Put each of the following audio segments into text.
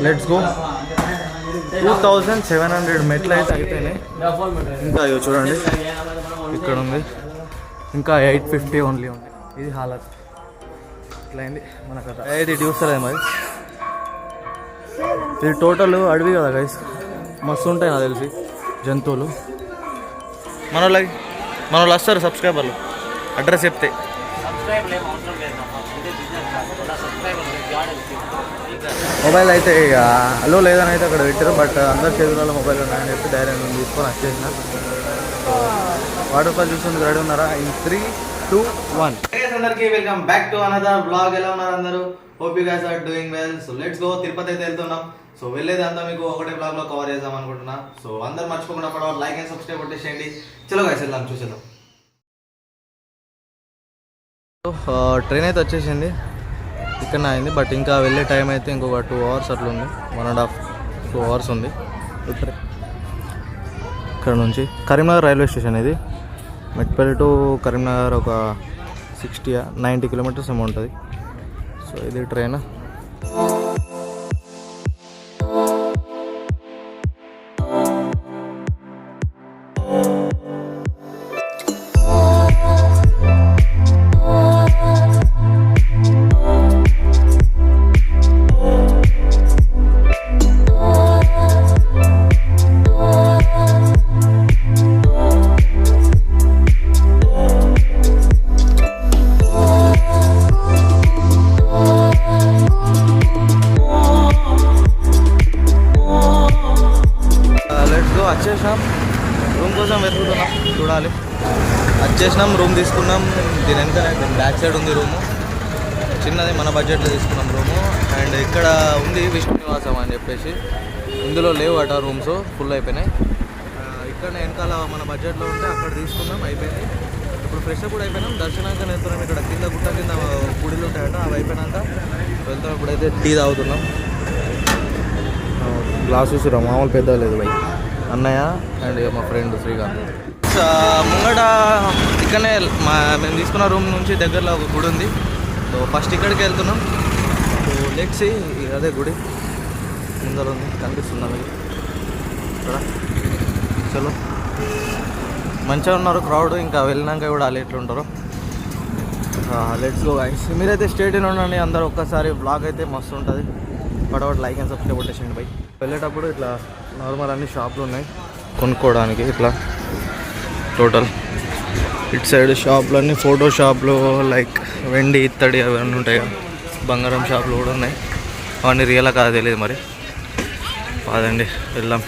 Let's go. 2700 మెట్లు అయితే అయిపోయినాయి. ఇంకా అయ్యో చూడండి ఇక్కడ ఉంది, ఇంకా 850 ఓన్లీ ఉంది. ఇది హాలత్ ఇట్లా అయింది మన కథ. ఇది చూస్తలే మరి. ఇది టోటల్ అడవి కదా గైస్, మస్తు ఉంటాయి నాకు తెలిసి జంతువులు. మన వాళ్ళు వస్తారు సబ్స్క్రైబర్లు, అడ్రస్ చెప్తే. మొబైల్ అయితే ఇక అలో లేదని అయితే అక్కడ పెట్టారు, బట్ అందరి చేతులలో మొబైల్ ఉన్నాయని చెప్పి డైరెక్ట్ నేను తీసుకొని వచ్చేసిన. వాటర్ ఫాల్ చూసుకుందుకు రెడీ ఉన్నారా? ఇన్ 3, 2, 1. అందరికీ welcome back to another blog. ఎలా ఉన్నారు అందరూ? Hope you guys are doing well. So let's go. Tirupati అయితే వెళ్తున్నాం. సో వెళ్ళేది అంతా మీకు ఒకటే బ్లాగ్లో కవర్ చేద్దాం అనుకుంటున్నా. సో అందరు మర్చిపోకుండా ఫటాఫట్ లైక్ అండ్ సబ్స్క్రైబ్ కొట్టేసేయండి. చలో గైస్ వెళ్దాం, చూసేద్దాం. ట్రైన్ అయితే వచ్చేసింది, ఇక్కడ అయింది. బట్ ఇంకా వెళ్ళే టైం అయితే ఇంకొక 2 అవర్స్ అట్లా ఉంది, 1.5 2 అవర్స్ ఉంది. ఇక్కడ నుంచి కరీంనగర్ రైల్వే స్టేషన్ ఇది. మెట్పల్లి టు కరీంనగర్ ఒక 60-90 కిలోమీటర్స్ ఏమో ఉంటుంది. సో ఇది ట్రైన్. వచ్చేసినాం, రూమ్ కోసం వెతుకుతున్నాం, చూడాలి. వచ్చేసినాం, రూమ్ తీసుకున్నాం. దీని వెనక బ్యాక్ సైడ్ ఉంది రూము, చిన్నది, మన బడ్జెట్లో తీసుకున్నాం రూము. అండ్ ఇక్కడ ఉంది విష్ణు నివాసం అని చెప్పేసి, ఇందులో లేవు అట రూమ్స్, ఫుల్ అయిపోయినాయి. ఇక్కడ వెనకాల మన బడ్జెట్లో ఉంటే అక్కడ తీసుకున్నాం, అయిపోయింది. ఇప్పుడు ఫ్రెష్ అప్ కూడా అయిపోయినాం. దర్శనానికి వెళ్తున్నాం. ఇక్కడ కింద గుట్ట కింద గుడిలు ఉంటాయట, అవి అయిపోయినాక వెళ్తాం. ఇప్పుడైతే టీ తాగుతున్నాం. గ్లాస్ చూసిరా, మామూలు పెద్ద లేదు బై. అన్నయ్య అండ్ మా ఫ్రెండ్ శ్రీకాంత్. ముంగట ఇక్కడనే మేము తీసుకున్న రూమ్ నుంచి దగ్గరలో ఒక గుడి ఉంది. సో ఫస్ట్ ఇక్కడికి వెళ్తున్నాం. So let's see. అదే గుడి ముందర ఉంది, కనిపిస్తుంది మీకు ఇక్కడ. చలో, మంచిగా ఉన్నారు క్రౌడ్. ఇంకా వెళ్ళినాక కూడా వాళ్ళు ఎట్లుంటారో. Let's go guys. మీరైతే స్టేడియం ఉండండి అందరూ. ఒక్కసారి బ్లాగ్ అయితే మస్తు ఉంటుంది. ఫటాఫట్ లైక్ అండ్ సబ్స్క్రైబ్ కొట్టేసేయండి బై. వెళ్ళేటప్పుడు ఇట్లా నార్మల్ అన్ని షాపులు ఉన్నాయి కొనుక్కోవడానికి. ఇట్లా టోటల్ ఇటు సైడ్ షాపులన్నీ ఫోటో షాపులు, లైక్ వెండి ఇత్తడి అవన్నీ ఉంటాయి కదా, బంగారం షాపులు కూడా ఉన్నాయి. అవన్నీ రియలా కాదు తెలియదు మరి. కాదండి, వెళ్దాం.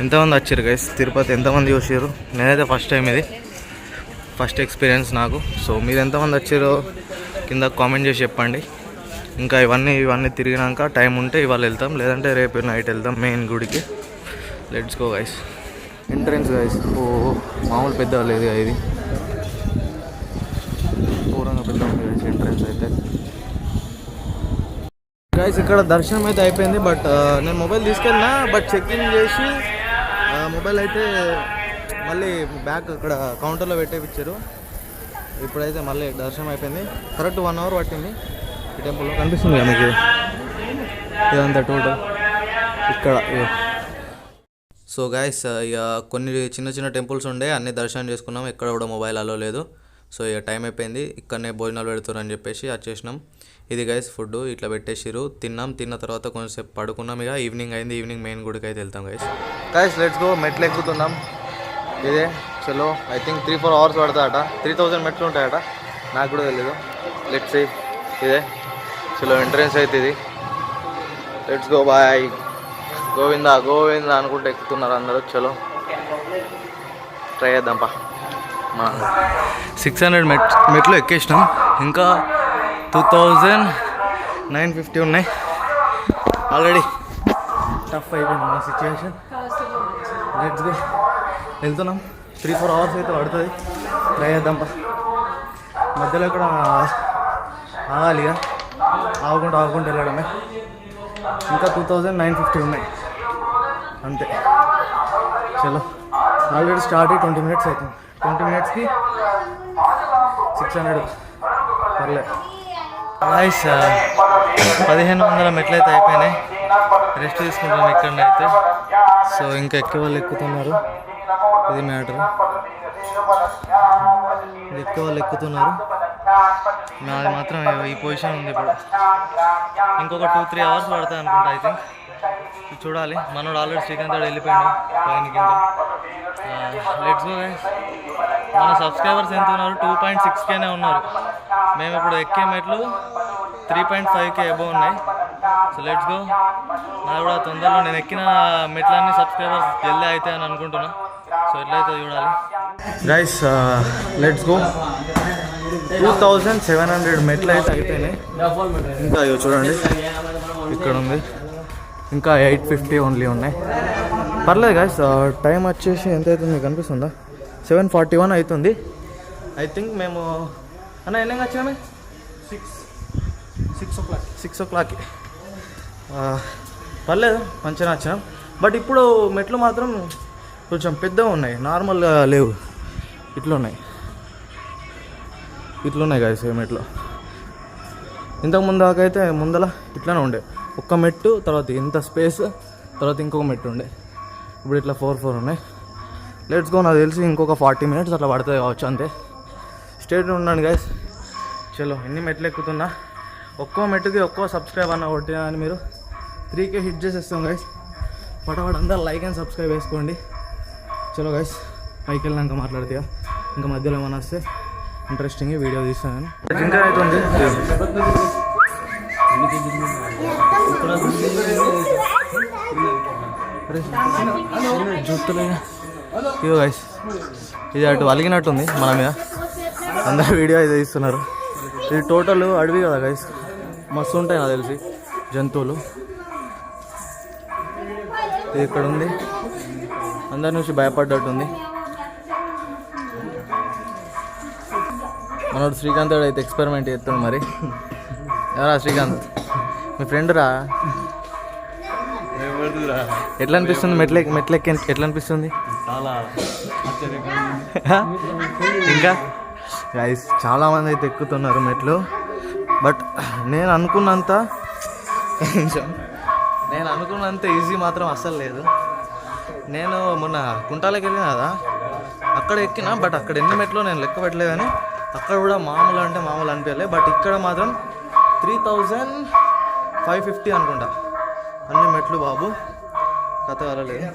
ఎంతమంది వచ్చారు గైస్ తిరుపతి? ఎంతమంది చూసారు? నేనైతే ఫస్ట్ టైం, ఇది ఫస్ట్ ఎక్స్పీరియన్స్ నాకు. సో మీరు ఎంతమంది వచ్చారో కింద కామెంట్ చేసి చెప్పండి. ఇంకా ఇవన్నీ తిరిగినాక టైం ఉంటే ఇవాళ వెళ్తాం, లేదంటే రేపు నైట్ వెళ్తాం మెయిన్ గుడికి. Let's go guys. Entrance guys, ఓ మామూలు పెద్ద లేదు ఇది, పూర్వంగా పెద్ద ఉంది గైస్ ఎంట్రన్స్ అయితే. గైస్ ఇక్కడ దర్శనం అయితే అయిపోయింది. బట్ నేను మొబైల్ తీసుకెళ్ళినా, బట్ చెక్ఇన్ చేసి మొబైల్ అయితే మళ్ళీ బ్యాక్ అక్కడ కౌంటర్లో పెట్టేపించారు. ఇప్పుడైతే మళ్ళీ దర్శనం అయిపోయింది. కరెక్ట్ 1 అవర్ పట్టింది. ఈ టెంపుల్లో కనిపిస్తుంది కదా మీకు ఇదంతా టోటల్ ఇక్కడ. సో గైస్, ఇక కొన్ని చిన్న చిన్న టెంపుల్స్ ఉండే అన్నీ దర్శనం చేసుకున్నాం. ఎక్కడ కూడా మొబైల్ అలో లేదు. సో ఇక టైం అయిపోయింది, ఇక్కడనే భోజనాలు పెడుతున్నారు అని చెప్పేసి వచ్చేసినాం. ఇది గైస్ ఫుడ్ ఇట్లా పెట్టేసిరు, తిన్నాం. తిన్న తర్వాత కొంచెంసేపు పడుకున్నాం. ఇక ఈవినింగ్ అయింది. ఈవినింగ్ మెయిన్ గుడికి అయితే వెళ్తాం గైస్. Let's go. మెట్లు ఎక్కుతున్నాం. ఇదే చలో, ఐ థింక్ 3-4 అవర్స్ పడతాయట. 3000 మెట్లు ఉంటాయట, నాకు కూడా తెలియదు. Let's see. ఇదే చలో ఎంట్రన్స్ అయితే ఇది. Let's go boy. Govinda Govinda అనుకుంటూ ఎక్కుతున్నారు అందరూ. చలో ట్రై చేద్దాంపా. 600 మెట్లు ఎక్కేసినాం. ఇంకా 2950 ఉన్నాయి. ఆల్రెడీ టఫ్ అయిపోయింది మా సిచ్యువేషన్. Let's go. వెళ్తున్నాం. 3-4 అవర్స్ అయితే పడుతుంది. ట్రై చేద్దాంపా. మధ్యలో ఇక్కడ ఆగాలి, ఇక ఆగుకుంటూ వెళ్ళడమే. ఇంకా 2950 ఉన్నాయి అంతే. చలో, ఆల్రెడీ స్టార్ట్ అయ్యి 20 మినిట్స్ అవుతుంది. 20 మినిట్స్కి 600. పర్లేదు గైస్. 1500 మెట్లు అయితే అయిపోయినాయి. రెస్ట్ తీసుకుంటాం ఇక్కడనైతే. సో ఇంకా ఎక్కే వాళ్ళు ఎక్కుతున్నారు, ఇది మ్యాటర్. ఎక్కే వాళ్ళు ఎక్కుతున్నారు, నాది మాత్రం ఈ పొజిషన్ ఉంది ఇప్పుడు. ఇంకొక 2-3 అవర్స్ పడతాయి అనుకుంటా ఐ థింక్. చూడాలి. మనోడు ఆల్రెడీ శ్రీకాంత్ వెళ్ళిపోయాడు పైన కింద. Let's go guys. మన సబ్స్క్రైబర్స్ ఎంత ఉన్నారు? 2.6Kనే ఉన్నారు. మేము ఇప్పుడు ఎక్కే మెట్లు 3.5K అబోవ్ ఉన్నాయి. So let's go. నాకు కూడా తొందరలో నేను ఎక్కిన మెట్లన్నీ సబ్స్క్రైబర్స్ జల్దీ అవుతాయి అని అనుకుంటున్నా. సో ఎట్లయితే చూడాలి గైస్. Let's go. 2700 మెట్లు అయితే అయిపోయినాయి. ఇంకా అయ్యో చూడండి ఇక్కడ ఉంది, ఇంకా 850 ఓన్లీ ఉన్నాయి. పర్లేదు గైస్. టైం వచ్చేసి ఎంత అవుతుంది మీకు కనిపిస్తుందా? 7:41 అవుతుంది ఐ థింక్. మేము అన్న ఎన్ని వచ్చినామే? 6 o'clock. పర్లేదు మంచిగా వచ్చినాం. బట్ ఇప్పుడు మెట్లు మాత్రం కొంచెం పెద్దగా ఉన్నాయి, నార్మల్గా లేవు. ఇట్లున్నాయి గైస్ మెట్లు. ఇంతకుముందు దాకా అయితే ముందల ఇట్లానే ఉండే, ఒక్క మెట్టు తర్వాత ఇంత స్పేస్, తర్వాత ఇంకొక మెట్టు ఉండే. ఇప్పుడు ఇట్లా 4 ఉన్నాయి. Let's go. నాకు తెలిసి ఇంకొక 40 minutes అట్లా పడుతుంది కావచ్చు అంతే. స్టేట్ ఉన్నాను గైస్. చలో ఎన్ని మెట్లు ఎక్కుతున్నా, ఒక్కో మెట్టుకి ఒక్కో సబ్స్క్రైబ్ అన్న కొట్టినా అని మీరు 3K హిట్ చేసేస్తాం గైస్. పటపట అందరూ లైక్ అండ్ సబ్స్క్రైబ్ వేసుకోండి. చలో గైస్ పైకి వెళ్ళినాక మాట్లాడితే ఇంకా మధ్యలో ఏమైనా వస్తే ఇంట్రెస్టింగ్ వీడియో తీస్తాను. ఇంకా అవుతుంది జుట్టులే. ఇగో గైస్ ఇది అటు అలిగినట్టుంది మన మీద, అందరు వీడియో అయితే తీస్తున్నారు. ఇది టోటల్ అడవి కదా గైస్, మస్తు ఉంటాయి నాకు తెలిసి జంతువులు. ఇది ఇక్కడ ఉంది, అందరి నుంచి భయపడ్డట్టుంది. మనోడు శ్రీకాంత్ అయితే ఎక్స్పెరిమెంట్ చేస్తున్నాడు. మరి ఎవరా శ్రీకాంత్? మీ ఫ్రెండ్ రా. ఎట్లా అనిపిస్తుంది మెట్లెక్కి ఎట్లా అనిపిస్తుంది? ఇంకా గైస్ చాలామంది అయితే ఎక్కుతున్నారు మెట్లు. బట్ నేను అనుకున్నంత ఈజీ మాత్రం అస్సలు లేదు. నేను మొన్న కుంటాలకి వెళ్ళిన కదా, అక్కడ ఎక్కినా. బట్ అక్కడ ఎన్ని మెట్లు నేను లెక్క పెట్టలేదు, కానీ అక్కడ కూడా మామూలు అంటే మామూలు అనిపించలేదు. బట్ ఇక్కడ మాత్రం 3550 అనుకుంటా అన్ని మెట్లు బాబు, కథ వరలేదు.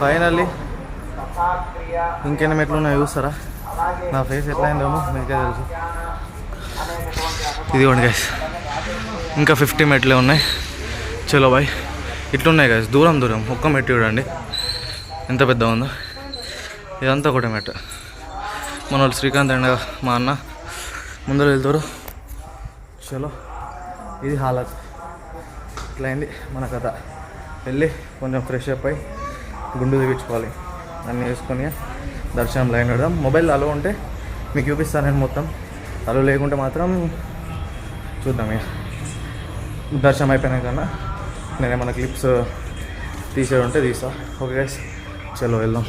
ఫైనల్లీ ఇంకెన్ని మెట్లు ఉన్నాయో చూస్తారా? నా ఫేస్ ఎట్లా అయిందేమో మీకే తెలుసు. ఇదిగోండి గైస్, ఇంకా 50 మెట్లే ఉన్నాయి. చలో బాయ్. ఇట్లున్నాయి గైస్, దూరం ఒక్క మెట్టు చూడండి ఎంత పెద్ద ఉందో. ఇదంతా ఒకటే మెట్టు. మన వాళ్ళు శ్రీకాంత్ అండ్ మా అన్న ముందర వెళ్తారు. చలో ఇది హాలత్. ఇట్లా అయింది మన కథ. వెళ్ళి కొంచెం ఫ్రెష్ అప్ అయ్యి గుండు తెగించుకోవాలి. అన్నీ వేసుకొని దర్శనం లైన్ పెడదాం. మొబైల్ అలో ఉంటే మీకు చూపిస్తాను నేను మొత్తం, అలో లేకుంటే మాత్రం చూద్దాం. ఇక దర్శనం అయిపోయినాకన్నా నేనేమన్నా క్లిప్స్ తీసేది ఉంటే తీస్తా. ఓకే గైస్ చలో వెళ్దాం.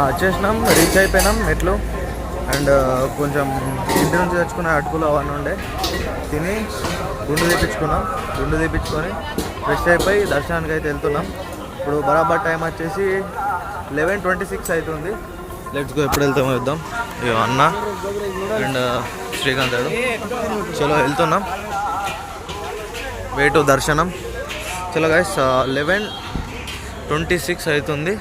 వచ్చేసినాం, రీచ్ అయిపోయినాం మెట్లు. అండ్ కొంచెం ఇంటి నుంచి తెచ్చుకున్న అటుకులు అవన్నీ ఉండే తిని గుండు తీపించుకొని ఫ్రెష్ అయిపోయి దర్శనానికి అయితే వెళ్తున్నాం. ఇప్పుడు బరాబర్ టైం వచ్చేసి 11:26 అవుతుంది. Let's go. ఎప్పుడు వెళ్తామో చూద్దాం. ఇక అన్న అండ్ శ్రీకాంత్ గారు. చలో వెళ్తున్నాం. వే టు దర్శనం. చలో గైస్ 11:26 అవుతుంది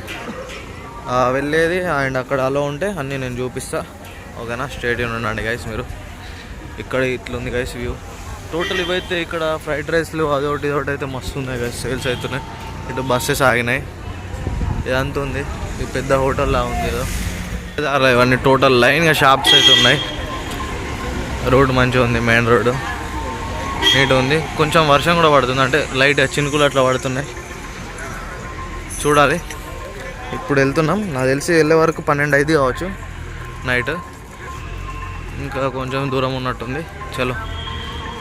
వెళ్ళేది. అండ్ అక్కడ అలా ఉంటే అన్నీ నేను చూపిస్తా. ఓకేనా? స్టేడియం ఉండండి గైస్ మీరు. ఇక్కడ ఇట్లుంది గైస్ వ్యూ. టోటల్ ఇవైతే ఇక్కడ ఫ్రైడ్ రైస్లు అదొకటి ఇదొకటి అయితే మస్తు ఉన్నాయి గైస్, సేల్స్ అవుతున్నాయి. ఇటు బస్సెస్ ఆగినాయి. ఇదంతా ఉంది, ఇది పెద్ద హోటల్లా ఉంది ఏదో. ఇవన్నీ టోటల్ లైన్గా షాప్స్ అయితే ఉన్నాయి. రోడ్డు మంచిగా ఉంది, మెయిన్ రోడ్డు నీట్గా ఉంది. కొంచెం వర్షం కూడా పడుతుంది, అంటే లైట్ చినుకులు అట్లా పడుతున్నాయి. చూడాలి. ఇప్పుడు వెళ్తున్నాం. నాకు తెలిసి వెళ్ళే వరకు 12 అయితే కావచ్చు నైట్. ఇంకా కొంచెం దూరం ఉన్నట్టుంది. చలో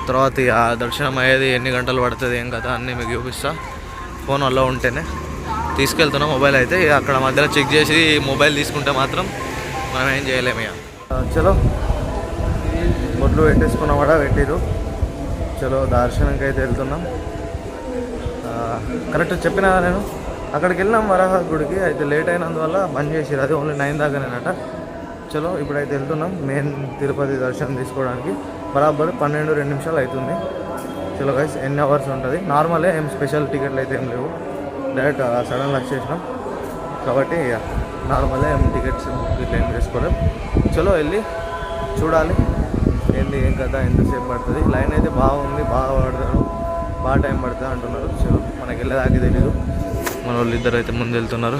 తర్వాత ఆ దర్శనం అయ్యేది ఎన్ని గంటలు పడుతుంది ఏం కదా అన్నీ మీకు చూపిస్తా. ఫోన్ అలా ఉంటేనే తీసుకెళ్తున్నాం. మొబైల్ అయితే అక్కడ మధ్యలో చెక్ చేసి మొబైల్ తీసుకుంటే మాత్రం మనం ఏం చేయలేము. ఇక చలో బొట్లు పెట్టేసుకున్నాం కూడా పెట్టిరు. చలో దర్శనంకి అయితే వెళ్తున్నాం. కరెక్ట్ చెప్పినా నేను. అక్కడికి వెళ్ళినాం వరాహ గుడికి, అయితే లేట్ అయినందువల్ల బంద్ చేసిరు, అది ఓన్లీ 9 దాకానేనట. చలో ఇప్పుడైతే వెళ్తున్నాం మెయిన్ తిరుపతి దర్శనం తీసుకోవడానికి. బరాబర్ 12-2 అవుతుంది. చలో గైస్, ఎన్ని అవర్స్ ఉంటుంది, నార్మలే, ఏం స్పెషల్ టికెట్లు అయితే ఏం లేవు, డైరెక్ట్ సడన్గా వచ్చేసినాం కాబట్టి నార్మలే, ఏం టికెట్స్ ఇట్లా ఏం చేసుకోలేం. చలో వెళ్ళి చూడాలి ఏంది ఏం కదా, ఎంతసేపు పడుతుంది. లైన్ అయితే బాగుంది, బాగా పడతారు, బాగా టైం పడుతుంది అంటున్నారు. చలో మనకి వెళ్ళేదాకా తెలీదు, మన వాళ్ళు ఇద్దరు అయితే ముందు వెళ్తున్నారు.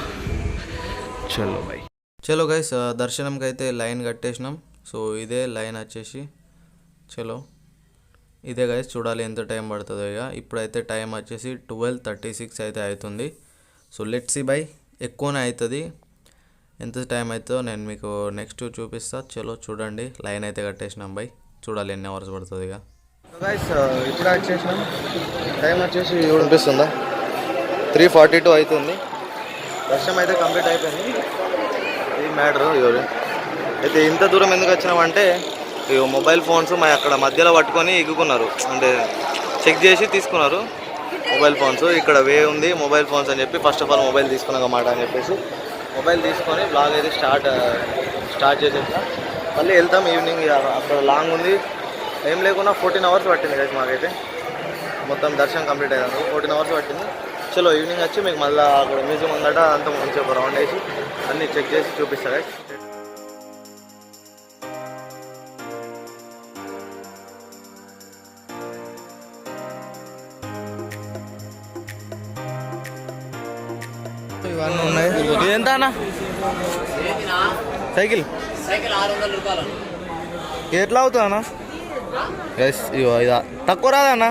చలో బై. చలో గైస్, దర్శనంకి అయితే లైన్ కట్టేసినాం. సో ఇదే లైన్ వచ్చేసి, చలో ఇదే గైస్, చూడాలి ఎంత టైం పడుతుందో. ఇక ఇప్పుడైతే టైం వచ్చేసి 12:36 అయితే అవుతుంది. సో లెట్స్ సీ బై, ఎక్కువనే అవుతుంది, ఎంత టైం అవుతుందో నేను మీకు నెక్స్ట్ చూపిస్తా. చలో చూడండి, లైన్ అయితే కట్టేసినాం బై, చూడాలి ఎన్ని అవర్స్ పడుతుంది. ఇక గైస్ ఇప్పుడు వచ్చేసినాం, టైం వచ్చేసి చూపిస్తుందా 3:42 అవుతుంది. దర్శనం అయితే కంప్లీట్ అయిపోయింది. ఇది మ్యాటర్ అయితే. ఇంత దూరం ఎందుకు వచ్చినామంటే, మొబైల్ ఫోన్స్ మా అక్కడ మధ్యలో పట్టుకొని ఎగ్గుకున్నారు, అంటే చెక్ చేసి తీసుకున్నారు మొబైల్ ఫోన్స్. ఇక్కడ వే ఉంది మొబైల్ ఫోన్స్ అని చెప్పి ఫస్ట్ ఆఫ్ ఆల్ మొబైల్ తీసుకున్నాక మాట అని చెప్పేసి మొబైల్ తీసుకొని బ్లాగ్ అయితే స్టార్ట్ చేసేసా. మళ్ళీ వెళ్తాం ఈవినింగ్. అక్కడ లాంగ్ ఉంది, ఏం లేకుండా 14 అవర్స్ పట్టింది గైస్ మాకైతే. మొత్తం దర్శనం కంప్లీట్ అయ్యాను, 14 అవర్స్ పట్టింది. చలో ఈవినింగ్ వచ్చి మీకు మళ్ళీ అక్కడ మ్యూజియం ఉందట, అంత మంచిగా ఒక రౌండ్ వేసి అన్నీ చెక్ చేసి చూపిస్తా గైస్. ఇవన్నీ ఉన్నాయి. ఇది ఎంత అన్న సైకిల్? 600 రూపాయలు. ఎట్లా అవుతుంది అన్న? ఎస్, ఇవో ఇదా తక్కువ రాదన్న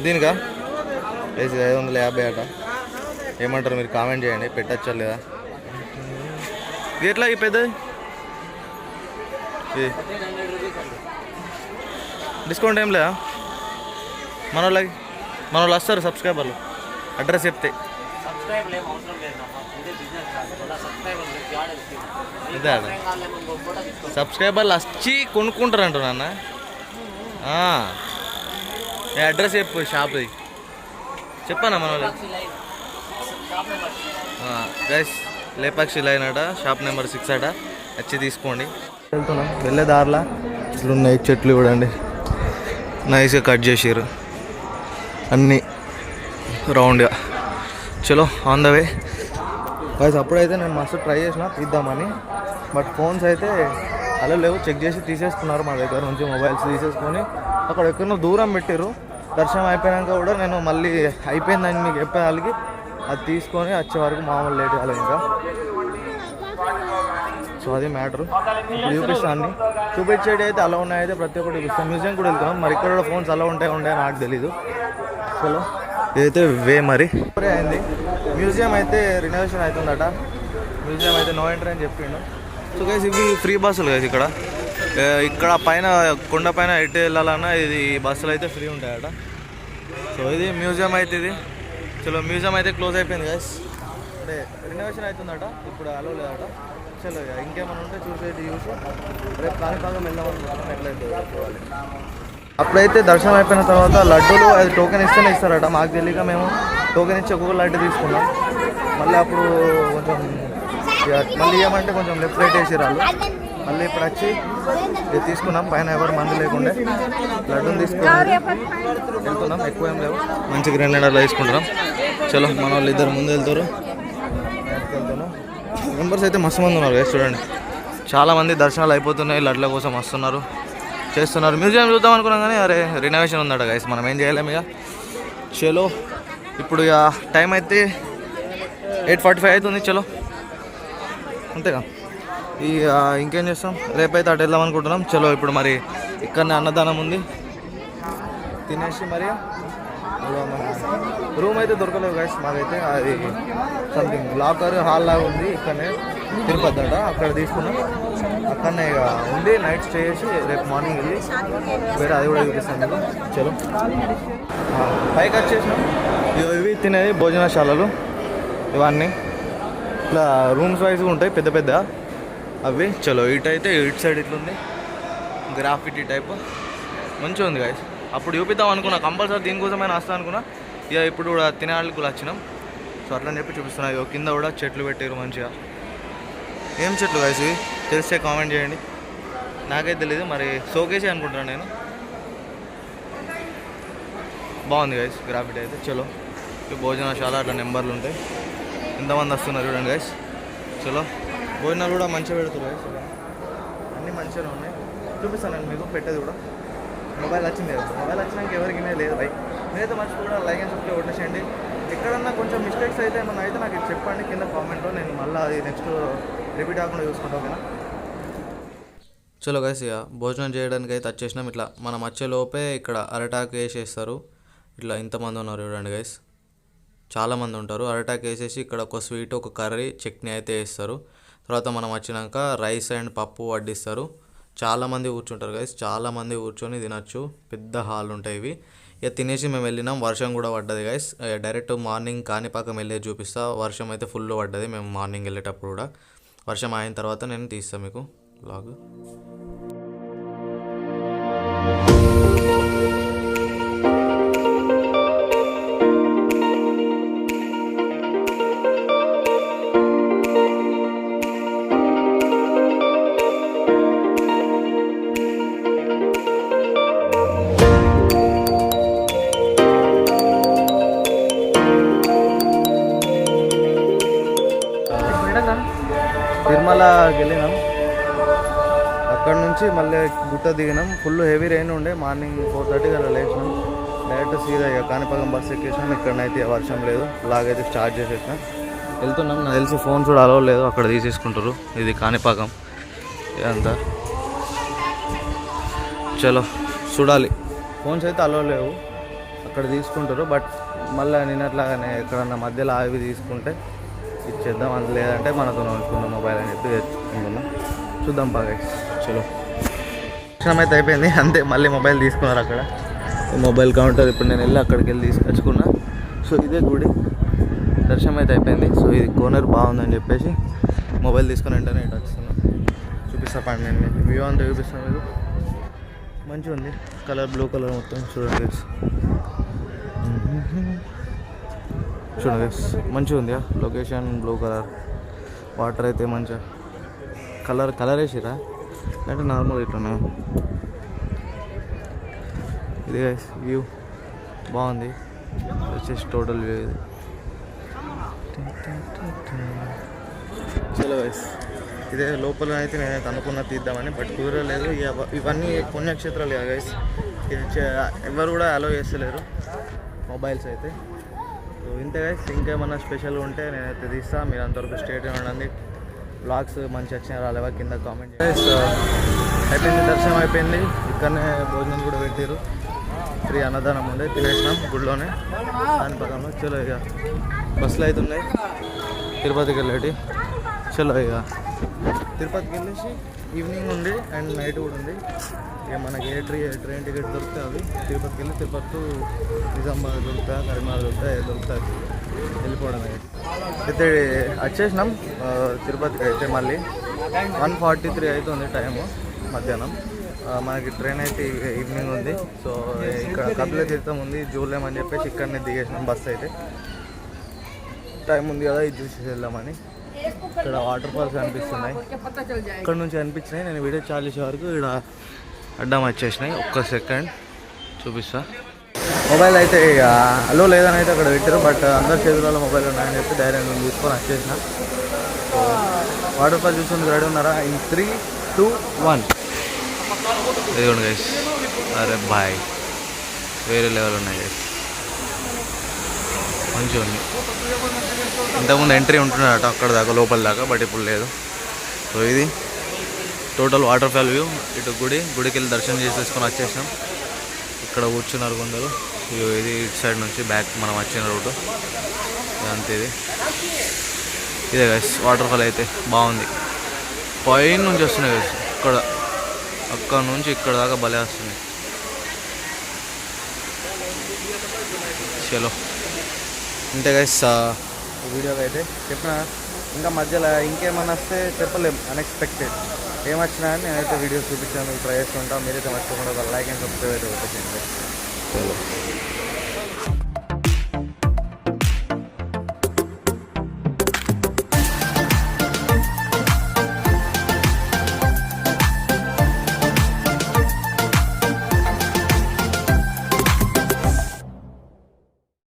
దీనికా? ఎస్, 550 అట. ఏమంటారు మీరు కామెంట్ చేయండి, పెట్టచ్చా లేదా? ఎట్లా ఈ పెద్దది డిస్కౌంట్ ఏం లేదా మన వాళ్ళకి? మన వాళ్ళు వస్తారు సబ్స్క్రైబర్లు, అడ్రస్ చెప్తే. ఇదే సబ్స్క్రైబర్లు వచ్చి కొనుక్కుంటారు అంటు నాన్న. అడ్రస్ చెప్పు, షాప్ది చెప్పానా మన వాళ్ళు? గైస్, లేపాక్షి లైన్ అట, షాప్ నెంబర్ 6 అట, వచ్చి తీసుకోండి. వెళ్తున్నాం, వెళ్ళే దారిలా ఇట్లున్నాయి చెట్లు చూడండి, నైస్గా కట్ చేసారు అన్నీ రౌండ్గా. చలో ఆన్ ద వే గైస్. అప్పుడైతే నేను మస్తు ట్రై చేసిన తీద్దామని, బట్ ఫోన్స్ అయితే అలా లేవు, చెక్ చేసి తీసేసుకున్నారు మా దగ్గర నుంచి. మొబైల్స్ తీసేసుకొని అక్కడ ఎక్కడో దూరం పెట్టారు. దర్శనం అయిపోయాక కూడా నేను మళ్ళీ అయిపోయిందని మీకు చెప్పేదానికి అది తీసుకొని వచ్చే వరకు మామూలు లేట్ కాలేదు ఇంకా. సో అది మ్యాటరు. ఇప్పుడు చూపిస్తాను అన్ని, చూపించేటి అయితే అలా ఉన్నాయైతే ప్రతి ఒక్కటి చూపిస్తాను. మ్యూజియం కూడా వెళ్తున్నాం, మరి ఇక్కడ కూడా ఫోన్స్ అలా ఉంటాయో నాకు తెలీదు. చలో ఇదైతే వే మరి అయింది. మ్యూజియం అయితే రినోవేషన్ అవుతుందట, మ్యూజియం అయితే నో ఎంట్రీ అని చెప్పిండు. సో గైస్, ఇవి ఫ్రీ బస్సులు గైస్. ఇక్కడ పైన కొండ పైన ఎటు వెళ్ళాలన్నా ఇది బస్సులు అయితే ఫ్రీ ఉంటాయట. సో ఇది మ్యూజియం అయితే ఇది. చలో మ్యూజియం అయితే క్లోజ్ అయిపోయింది గైస్, అంటే రినోవేషన్ అవుతుందట, ఇప్పుడు అలో లేదట. చలో ఇంకేమైనా ఉంటే చూసి రేపు కాణిపాకం వెళ్దాం అనుకుంటున్నాం, ఎట్లయితే చూడాలి. అప్పుడైతే దర్శనం అయిపోయిన తర్వాత లడ్డూలు అది టోకెన్ ఇస్తేనే ఇస్తారట, మాకు తెలియక మేము టోకెన్ ఇచ్చి ఒక్కొక్క లడ్డు తీసుకున్నాం. మళ్ళీ అప్పుడు కొంచెం మళ్ళీ ఏమంటే కొంచెం లెఫ్ట్ రైట్ వేసి రాళ్ళు, మళ్ళీ ఇప్పుడు వచ్చి తీసుకున్నాం. పైన ఎవరు మందు లేకుండే లడ్డూని తీసుకుని వెళ్తున్నాం. ఎక్కువ ఏం లేవు, మంచిగా 2 లీటర్లు తీసుకుంటున్నాం. చలో మన వాళ్ళు ఇద్దరు ముందు వెళ్తారు, వెళ్తున్నాం. మెంబర్స్ అయితే మస్తు మంది ఉన్నారు చూడండి, చాలామంది దర్శనాలు అయిపోతున్నాయి, లడ్ల కోసం వస్తున్నారు, చేస్తున్నారు. మ్యూజియం చూద్దాం అనుకున్నాం కానీ అరే రినోవేషన్ ఉందట గైస్, మనం ఏం చేయలేము ఇక. చలో ఇప్పుడు ఇక టైం అయితే 8:45 అవుతుంది. చలో అంతేగా, ఈ ఇంకేం చేస్తాం, రేపైతే అటు వెళ్దాం అనుకుంటున్నాం. చలో ఇప్పుడు మరి ఇక్కడనే అన్నదానం ఉంది, తినేసి మరి రూమ్ అయితే దొరకలేదు గైస్ మాకైతే. అది సంథింగ్ లాకర్ హాల్ లాగా ఉంది ఇక్కడనే, తిరుపతి అట, అక్కడ తీసుకున్నాం. అక్కడనే ఇక ఉంది, నైట్ స్టే చేసి రేపు మార్నింగ్ వెళ్ళి వేరే అది కూడా చూపిస్తాను మీకు. చలో పైకి వచ్చేసినాం. ఇవి తినేది భోజనశాలలు, ఇవన్నీ ఇట్లా రూమ్స్ వైజ్గా ఉంటాయి పెద్ద పెద్ద అవి. చలో ఇటు అయితే ఇటు సైడ్ ఇట్లుంది, గ్రాఫిటీ టైప్ మంచిగా ఉంది గైస్. అప్పుడు చూపిద్దాం అనుకున్నా, కంపల్సరీ దీనికోసమైనా వస్తా అనుకున్నా. ఇక ఇప్పుడు కూడా తినేవాళ్ళకి కూడా వచ్చినాం. సో అట్లా అని చెప్పి చూపిస్తున్నా. ఇక కింద కూడా చెట్లు పెట్టారు మంచిగా. ఏం చెట్లు గైస్ ఇవి తెలిస్తే కామెంట్ చేయండి. నాకైతే తెలీదు, మరి షోకేసే అనుకుంటున్నాను నేను. బాగుంది గైస్ గ్రాఫిటీ అయితే. చలో భోజనశాల అట్లా నెంబర్లు ఉంటాయి. ఎంతమంది వస్తున్నారు చూడండి గైస్. చలో భోజనాలు కూడా మంచిగా పెడుతున్నారు గైస్. అన్నీ మంచిగా ఉన్నాయి. చూపిస్తాను నేను మీకు పెట్టేది కూడా. మొబైల్ వచ్చింది కదా, మొబైల్ వచ్చినాక ఎవరికి లేదు బై. నేనైతే మర్చిపోకుండా లైక్ అండ్ సబ్స్క్రైబ్ కొట్టేసేయండి. ఎక్కడన్నా కొంచెం మిస్టేక్స్ అయితే ఏమన్నా అయితే నాకు చెప్పండి కింద కామెంట్లో. నేను మళ్ళీ అది నెక్స్ట్ రిపీట్ కాకుండా చూసుకుంటా, ఓకేనా? చలో గైస్ ఇక భోజనం చేయడానికి అయితే వచ్చేసినాం. ఇట్లా మనం వచ్చేలోపే ఇక్కడ అరటాకు వేసేస్తారు. ఇట్లా ఇంతమంది ఉన్నారు చూడండి గైస్, చాలామంది ఉంటారు. అరటాకు వేసేసి ఇక్కడ ఒక స్వీట్, ఒక కర్రీ, చట్నీ అయితే వేస్తారు. తర్వాత మనం వచ్చినాక రైస్ అండ్ పప్పు వడ్డిస్తారు. చాలామంది కూర్చుంటారు గైస్, చాలామంది కూర్చొని తినచ్చు. పెద్ద హాల్ ఉంటాయి ఇవి. ఇక తినేసి మేము వెళ్ళినాం. వర్షం కూడా పడ్డది గైస్. డైరెక్ట్ మార్నింగ్ కాణిపాకం వెళ్ళేది చూపిస్తా. వర్షం అయితే ఫుల్ పడ్డది మేము మార్నింగ్ వెళ్ళేటప్పుడు కూడా. వర్షం అయిన తర్వాత నేను తీస్తాను మీకు బ్లాగ్. తిరుమలకి వెళ్ళినాం. అక్కడ నుంచి మళ్ళీ గుట్ట దిగినాం. ఫుల్ హెవీ రెయిన్ ఉండే. మార్నింగ్ 4:30 అలా లేచినాం. డైరెక్ట్ సీదా కాణిపాకం బస్ ఎక్కేసినాం. ఇక్కడనైతే వర్షం లేదు. లాగైతే స్టార్ట్ చేసేసినాం. వెళ్తున్నాం. నాకు తెలిసి ఫోన్స్ కూడా అలవ్ లేదు, అక్కడ తీసేసుకుంటారు. ఇది కాణిపాకం ఇదంతా. చలో చూడాలి. ఫోన్స్ అయితే అలవ్ లేవు, అక్కడ తీసుకుంటారు. బట్ మళ్ళీ నిన్నట్లాగానే ఎక్కడన్నా మధ్యలో అవి తీసుకుంటే ఇచ్చేద్దాం, అది లేదంటే మనతో ఉంచుకుందాం మొబైల్ అని చెప్పి తెచ్చుకుంటున్నాం. చూద్దాం బాగా. చలో దర్శనం అయితే అయిపోయింది అంతే. మళ్ళీ మొబైల్ తీసుకున్నారు అక్కడ మొబైల్ కౌంటర్. ఇప్పుడు నేను వెళ్ళి అక్కడికి వెళ్ళి తీసుకొచ్చుకున్నా. సో ఇదే గుడి. దర్శనం అయితే అయిపోయింది. సో ఇది కోనర్ బాగుందని చెప్పేసి మొబైల్ తీసుకుని వెంటనే ఇటు వస్తున్నాను. చూపిస్తా పండి నేను వ్యూ అంతా చూపిస్తాను మీకు. మంచిగా ఉంది కలర్, బ్లూ కలర్ మొత్తం చూడండి. చూడండి మంచిగా ఉంది లొకేషన్. బ్లూ కలర్ వాటర్ అయితే మంచిగా కలర్ వేసిరా అంటే నార్మల్ ఇట్లా. ఇది వ్యూ బాగుంది. వచ్చేసి టోటల్ వ్యూ ఇది. చలో గైస్ ఇదే లోపల అయితే నేనైతే అనుకున్నా తీద్దామని, బట్ కుదరలేదు. ఇవన్నీ పుణ్యక్షేత్రాలు కదా గైస్, ఎవరు కూడా అలో చేస్తలేరు మొబైల్స్ అయితే. సో ఇంతే గైస్. ఇంకేమన్నా స్పెషల్ ఉంటే నేనైతే తీస్తాను. మీరు అంతవరకు స్టేట్ ఉండండి. బ్లాగ్స్ మంచి వచ్చినా రాలేవా కింద కామెంట్ చేయండి. అయిపోయింది, దర్శనం అయిపోయింది. ఇక్కడనే భోజనం కూడా పెట్టారు. ఫ్రీ అన్నదానం ఉండే, తినేసినాం గుడిలోనే కాణిపాకంలో. చలో ఇక బస్సులు అయితే ఉన్నాయి తిరుపతికి వెళ్ళేటి. చలో ఇక తిరుపతికి వెళ్ళేసి ఈవినింగ్ ఉంది అండ్ నైట్ కూడా ఉంది. ఇక మనకి ఏ ట్రైన్ టికెట్ దొరుకుతాయి అవి తిరుపతికి వెళ్ళి తిరుపతి టు నిజామాబాద్ దొరుకుతాయి, కరీంనగర్ దొరుకుతాయి, దొరుకుతాయి వెళ్ళిపోవడం. అయితే వచ్చేసినాం తిరుపతికి. అయితే మళ్ళీ 1:43 అవుతుంది టైము మధ్యాహ్నం. మనకి ట్రైన్ అయితే ఈవినింగ్ ఉంది. సో ఇక్కడ కపిల తీర్థం ఉంది, జూలేం అని చెప్పేసి ఇక్కడనే దిగేసినాం. బస్సు అయితే టైం ఉంది కదా, ఇది చూసి వెళ్దామని. ఇక్కడ వాటర్ ఫాల్స్ కనిపిస్తున్నాయి, ఇక్కడ నుంచి కనిపించినాయి. నేను వీడియో చాలు చేసే వరకు ఇక్కడ అడ్డం వచ్చేసినాయి. ఒక్క సెకండ్ చూపిస్తా. మొబైల్ అయితే ఇక అలో లేదని అయితే అక్కడ పెట్టారు, బట్ అందరి చేతులలో మొబైల్ ఉన్నాయని చెప్పి డైరెక్ట్ నేను తీసుకొని వచ్చేసిన. వాటర్ ఫాల్ చూసుకుని రెడీ ఉన్నారా? ఇన్ 3, 2, 1 ఇదిగోండి గైస్. అరే బాయ్, వేరే లెవెల్ ఉన్నాయి గైస్, మంచిగా ఉంది. ఇంతకుముందు ఎంట్రీ ఉంటున్నాడట అక్కడ దాకా, లోపల దాకా, బట్ ఇప్పుడు లేదు. సో ఇది టోటల్ వాటర్ ఫాల్ వ్యూ. ఇటు గుడికి వెళ్ళి దర్శనం చేసేసుకొని వచ్చేసినాం. ఇక్కడ కూర్చున్నారు కొందరు. ఇది ఇటు సైడ్ నుంచి బ్యాక్ మనం వచ్చిన రూటు అంతే. ఇదే గైస్ వాటర్ ఫాల్ అయితే బాగుంది. పైన నుంచి వస్తున్నాయి గైస్, అక్కడ నుంచి ఇక్కడ దాకా భలే వస్తుంది. చలో అంతే గైస్ వీడియోకి అయితే చెప్పిన. ఇంకా మధ్యలో ఇంకేమన్నా వస్తే చెప్పలేం, అన్ఎక్స్పెక్టెడ్ ఏమొచ్చినా అని నేనైతే వీడియోస్ చూపించాను, ట్రై చేస్తుంటాను. మీరైతే మర్చిపోకుండా లైక్ అండ్ సబ్స్క్రైబ్ అయితే పెట్టేసేయండి. చలో